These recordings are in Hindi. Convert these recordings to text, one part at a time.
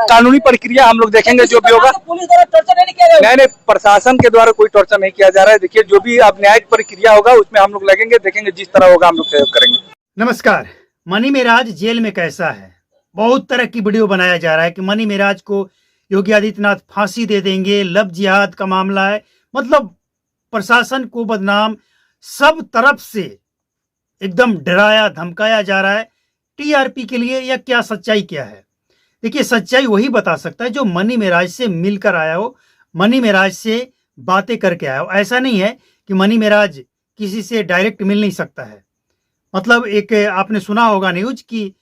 कानूनी प्रक्रिया हम लोग देखेंगे जो भी होगा। पुलिस द्वारा टॉर्चर नहीं किया गया। नहीं, प्रशासन के द्वारा कोई टॉर्चर नहीं किया जा रहा है। देखिए जो भी अब न्यायिक प्रक्रिया होगा उसमें हम लोग लगेंगे, देखेंगे जिस तरह होगा हम लोग सहयोग करेंगे। नमस्कार। मनी मेराज जेल में कैसा है? बहुत तरह की वीडियो बनाया जा रहा है कि मनी मेराज को योगी आदित्यनाथ फांसी दे देंगे, लव जिहाद का मामला है, मतलब प्रशासन को बदनाम सब तरफ से एकदम डराया धमकाया जा रहा है टीआरपी के लिए। या क्या सच्चाई क्या है? देखिए, सच्चाई वही बता सकता है जो मनी मेराज से मिलकर आया हो, मनी मेराज से बातें करके आया हो। ऐसा नहीं है कि मनी मेराज किसी से डायरेक्ट मिल नहीं सकता है। मतलब एक आपने सुना होगा न्यूज कि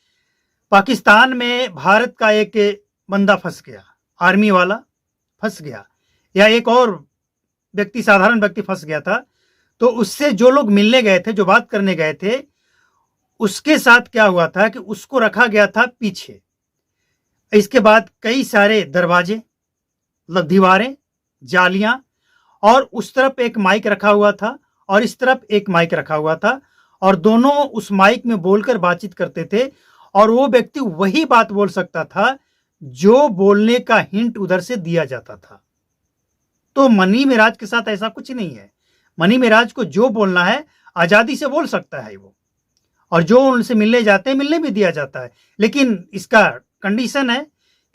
पाकिस्तान में भारत का एक बंदा फंस गया, आर्मी वाला फंस गया, या एक और व्यक्ति, साधारण व्यक्ति फंस गया था। तो उससे जो लोग मिलने गए थे, जो बात करने गए थे, उसके साथ क्या हुआ था कि उसको रखा गया था पीछे। इसके बाद कई सारे दरवाजे, मतलब दीवारें, जालियां, और उस तरफ एक माइक रखा हुआ था और इस तरफ एक माइक रखा हुआ था, और दोनों उस माइक में बोलकर बातचीत करते थे। और वो व्यक्ति वही बात बोल सकता था जो बोलने का हिंट उधर से दिया जाता था। तो मनी मेराज के साथ ऐसा कुछ नहीं है। मनी मेराज को जो बोलना है आजादी से बोल सकता है वो, और जो उनसे मिलने जाते हैं मिलने भी दिया जाता है। लेकिन इसका कंडीशन है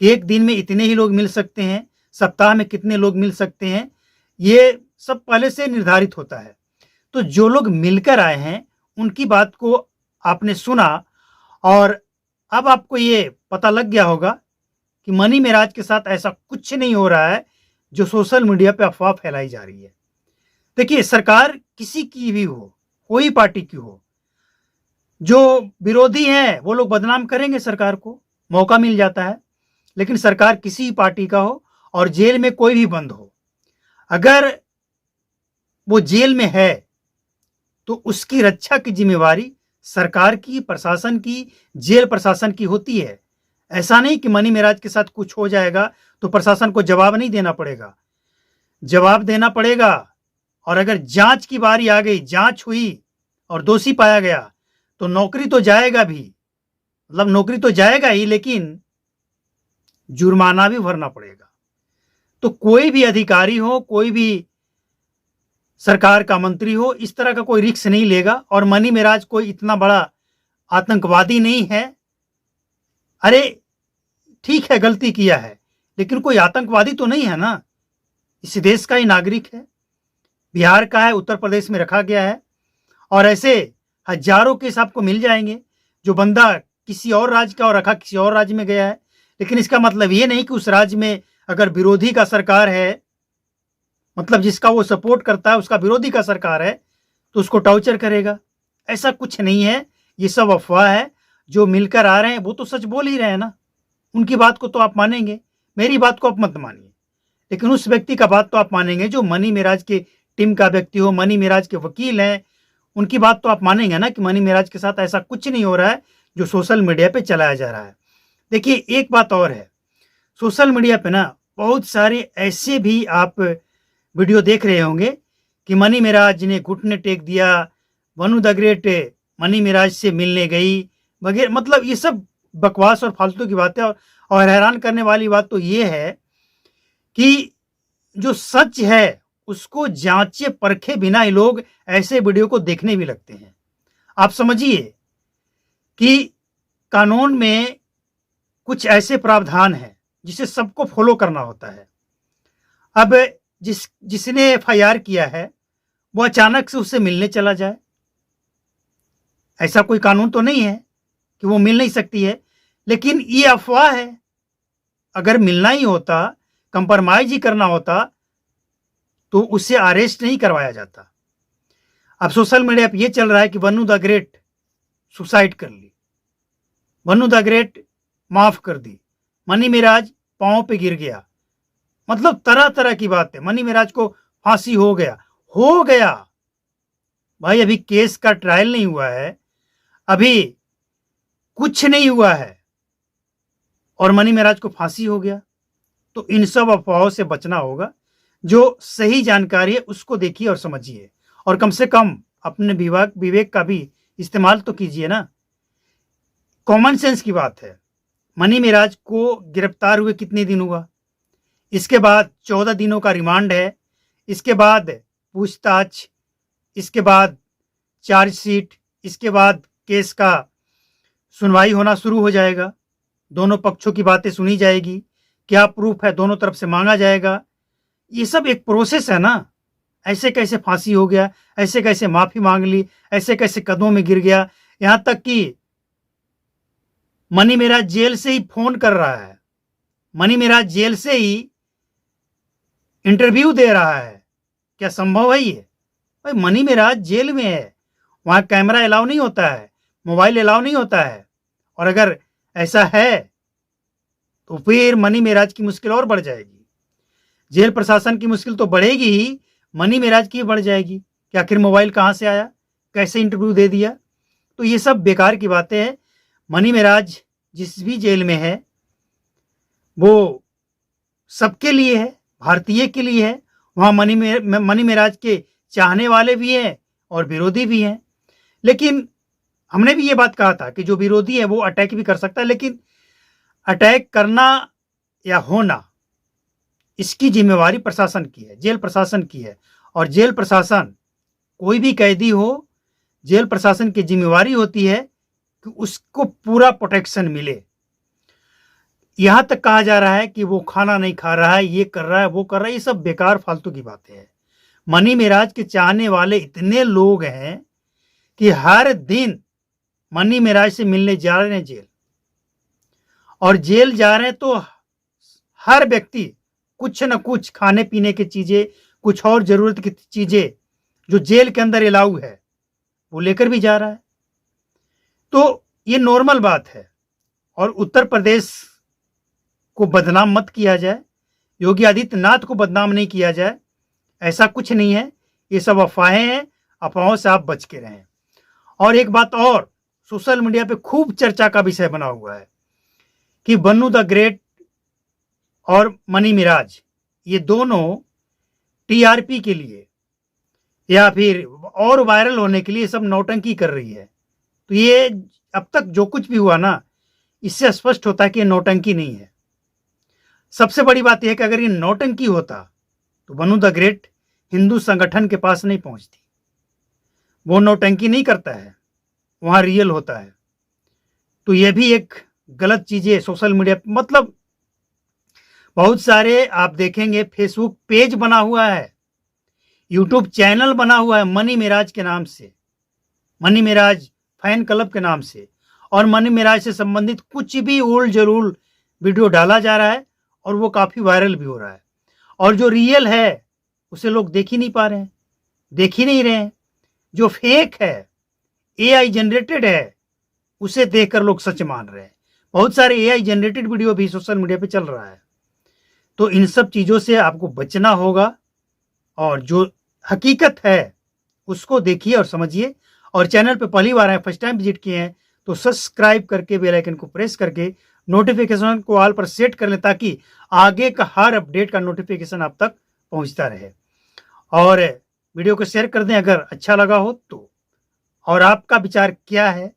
कि एक दिन में इतने ही लोग मिल सकते हैं, सप्ताह में कितने लोग मिल सकते हैं, ये सब पहले से निर्धारित होता है। तो जो लोग मिलकर आए हैं उनकी बात को आपने सुना, और अब आपको ये पता लग गया होगा कि मनी मेराज के साथ ऐसा कुछ नहीं हो रहा है जो सोशल मीडिया पे अफवाह फैलाई जा रही है। देखिए, सरकार किसी की भी हो, कोई पार्टी की हो, जो विरोधी हैं वो लोग बदनाम करेंगे सरकार को, मौका मिल जाता है। लेकिन सरकार किसी पार्टी का हो और जेल में कोई भी बंद हो, अगर वो जेल में है तो उसकी रक्षा की जिम्मेवारी सरकार की, प्रशासन की, जेल प्रशासन की होती है। ऐसा नहीं कि मनी मेराज के साथ कुछ हो जाएगा तो प्रशासन को जवाब नहीं देना पड़ेगा, जवाब देना पड़ेगा। और अगर जांच की बारी आ गई, जांच हुई और दोषी पाया गया तो नौकरी तो जाएगा भी, मतलब नौकरी तो जाएगा ही, लेकिन जुर्माना भी भरना पड़ेगा। तो कोई भी अधिकारी हो, कोई भी सरकार का मंत्री हो, इस तरह का कोई रिस्क नहीं लेगा। और मनी मेराज कोई इतना बड़ा आतंकवादी नहीं है। अरे ठीक है, गलती किया है, लेकिन कोई आतंकवादी तो नहीं है ना। इस देश का ही नागरिक है, बिहार का है, उत्तर प्रदेश में रखा गया है। और ऐसे हजारों केस आपको मिल जाएंगे जो बंदा किसी और राज्य का और रखा किसी और राज्य में गया है। लेकिन इसका मतलब ये नहीं कि उस राज्य में अगर विरोधी का सरकार है, मतलब जिसका वो सपोर्ट करता है उसका विरोधी का सरकार है, तो उसको टॉर्चर करेगा। ऐसा कुछ नहीं है, ये सब अफवाह है। जो मिलकर आ रहे हैं वो तो सच बोल ही रहे हैं ना, उनकी बात को तो आप मानेंगे, मेरी बात को आप मत मानिए। लेकिन उस व्यक्ति का बात तो आप मानेंगे जो मनी मेराज के टीम का व्यक्ति हो, मनी मेराज के वकील हैं, उनकी बात तो आप मानेंगे ना कि मनी मेराज के साथ ऐसा कुछ नहीं हो रहा है जो सोशल मीडिया पे चलाया जा रहा है। देखिए, एक बात और है, सोशल मीडिया पे ना बहुत सारे ऐसे भी आप वीडियो देख रहे होंगे कि मनी मेराज ने घुटने टेक दिया, वनु द ग्रेट मनी मेराज से मिलने गई वगैरह। मतलब ये सब बकवास और फालतू की बातें। और हैरान करने वाली बात तो ये है कि जो सच है उसको जांचे परखे बिना ही लोग ऐसे वीडियो को देखने भी लगते हैं। आप समझिए कि कानून में कुछ ऐसे प्रावधान है जिसे सबको फॉलो करना होता है। अब जिसने एफआईआर किया है वो अचानक से उससे मिलने चला जाए, ऐसा कोई कानून तो नहीं है कि वो मिल नहीं सकती है। लेकिन ये अफवाह है, अगर मिलना ही होता, कंप्रोमाइज ही करना होता, तो उससे अरेस्ट नहीं करवाया जाता। अब सोशल मीडिया पे ये चल रहा है कि वनु द ग्रेट सुसाइड कर ली, वनु द ग्रेट माफ कर दी, मनी मेराज पांव पे गिर गया, मतलब तरह तरह की बात है। मनी मेराज को फांसी हो गया भाई, अभी केस का ट्रायल नहीं हुआ है, अभी कुछ नहीं हुआ है और मनी मेराज को फांसी हो गया। तो इन सब अफवाहों से बचना होगा। जो सही जानकारी है उसको देखिए और समझिए, और कम से कम अपने विवेक का भी इस्तेमाल तो कीजिए ना। कॉमन सेंस की बात है, मनी मेराज को गिरफ्तार हुए कितने दिन हुआ, इसके बाद 14 दिनों का रिमांड है, इसके बाद पूछताछ, इसके बाद चार्जशीट, इसके बाद केस का सुनवाई होना शुरू हो जाएगा, दोनों पक्षों की बातें सुनी जाएगी, क्या प्रूफ है दोनों तरफ से मांगा जाएगा। ये सब एक प्रोसेस है ना। ऐसे कैसे फांसी हो गया, ऐसे कैसे माफी मांग ली, ऐसे कैसे कदमों में गिर गया। यहां तक कि मनी मेराज जेल से ही फोन कर रहा है, मनी मेराज जेल से ही इंटरव्यू दे रहा है। क्या संभव है ये? भाई मनी मेराज जेल में है, वहां कैमरा अलाउ नहीं होता है, मोबाइल अलाउ नहीं होता है। और अगर ऐसा है तो फिर मनी मेराज की मुश्किल और बढ़ जाएगी। जेल प्रशासन की मुश्किल तो बढ़ेगी ही, मनी मेराज की बढ़ जाएगी कि आखिर मोबाइल कहां से आया, कैसे इंटरव्यू दे दिया। तो ये सब बेकार की बातें हैं। मनी मेराज जिस भी जेल में है वो सबके लिए है, भारतीय के लिए है। वहां मनी मेराज के चाहने वाले भी हैं और विरोधी भी हैं। लेकिन हमने भी ये बात कहा था कि जो विरोधी है वो अटैक भी कर सकता है, लेकिन अटैक करना या होना इसकी जिम्मेवारी प्रशासन की है, जेल प्रशासन की है। और जेल प्रशासन, कोई भी कैदी हो, जेल प्रशासन की जिम्मेवारी होती है कि उसको पूरा प्रोटेक्शन मिले। यहां तक कहा जा रहा है कि वो खाना नहीं खा रहा है, ये कर रहा है, वो कर रहा है, ये सब बेकार फालतू की बातें हैं। मनी मेराज के चाहने वाले इतने लोग हैं कि हर दिन मनी मेराज से मिलने जा रहे हैं जेल, और जेल जा रहे हैं तो हर व्यक्ति कुछ न कुछ खाने पीने की चीजें, कुछ और जरूरत की चीजें जो जेल के अंदर अलाउ है वो लेकर भी जा रहा है। तो ये नॉर्मल बात है। और उत्तर प्रदेश को बदनाम मत किया जाए, योगी आदित्यनाथ को बदनाम नहीं किया जाए, ऐसा कुछ नहीं है। ये सब अफवाहें हैं, अफवाहों से आप बच के रहें। और एक बात और, सोशल मीडिया पे खूब चर्चा का विषय बना हुआ है कि बन्नू द ग्रेट और मनी मेराज ये दोनों टीआरपी के लिए या फिर और वायरल होने के लिए सब नौटंकी कर रही है। तो ये अब तक जो कुछ भी हुआ ना, इससे स्पष्ट होता है कि ये नौटंकी नहीं है। सबसे बड़ी बात यह है कि अगर ये नौटंकी होता तो बन्नू द ग्रेट हिंदू संगठन के पास नहीं पहुंचती। वो नौटंकी नहीं करता है, वहां रियल होता है। तो यह भी एक गलत चीज है सोशल मीडिया, मतलब बहुत सारे आप देखेंगे फेसबुक पेज बना हुआ है, यूट्यूब चैनल बना हुआ है मनी मेराज के नाम से, मनी मेराज फैन क्लब के नाम से, और मनी मेराज से संबंधित कुछ भी उल जलूल वीडियो डाला जा रहा है और वो काफी वायरल भी हो रहा है। और जो रियल है उसे लोग देख ही नहीं पा रहे हैं, देख ही नहीं रहे हैं। जो फेक है, एआई जनरेटेड है, उसे देखकर लोग सच मान रहे हैं। बहुत सारे एआई जनरेटेड वीडियो भी सोशल मीडिया पे चल रहा है। तो इन सब चीजों से आपको बचना होगा, और जो हकीकत है उसको देखिए और समझिए। और चैनल पे पहली बार आए, फर्स्ट टाइम विजिट किए हैं, तो सब्सक्राइब करके बेल आइकन को प्रेस करके नोटिफिकेशन को ऑल पर सेट कर लें, ताकि आगे का हर अपडेट का नोटिफिकेशन आप तक पहुंचता रहे। और वीडियो को शेयर कर दें अगर अच्छा लगा हो तो। और आपका विचार क्या है,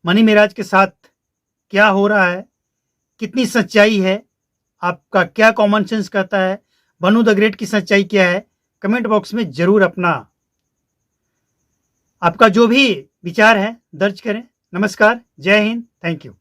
मनी मेराज के साथ क्या हो रहा है, कितनी सच्चाई है, आपका क्या कॉमन सेंस कहता है, बन्नू द ग्रेट की सच्चाई क्या है, कमेंट बॉक्स में जरूर आपका जो भी विचार है दर्ज करें। नमस्कार, जय हिंद, थैंक यू।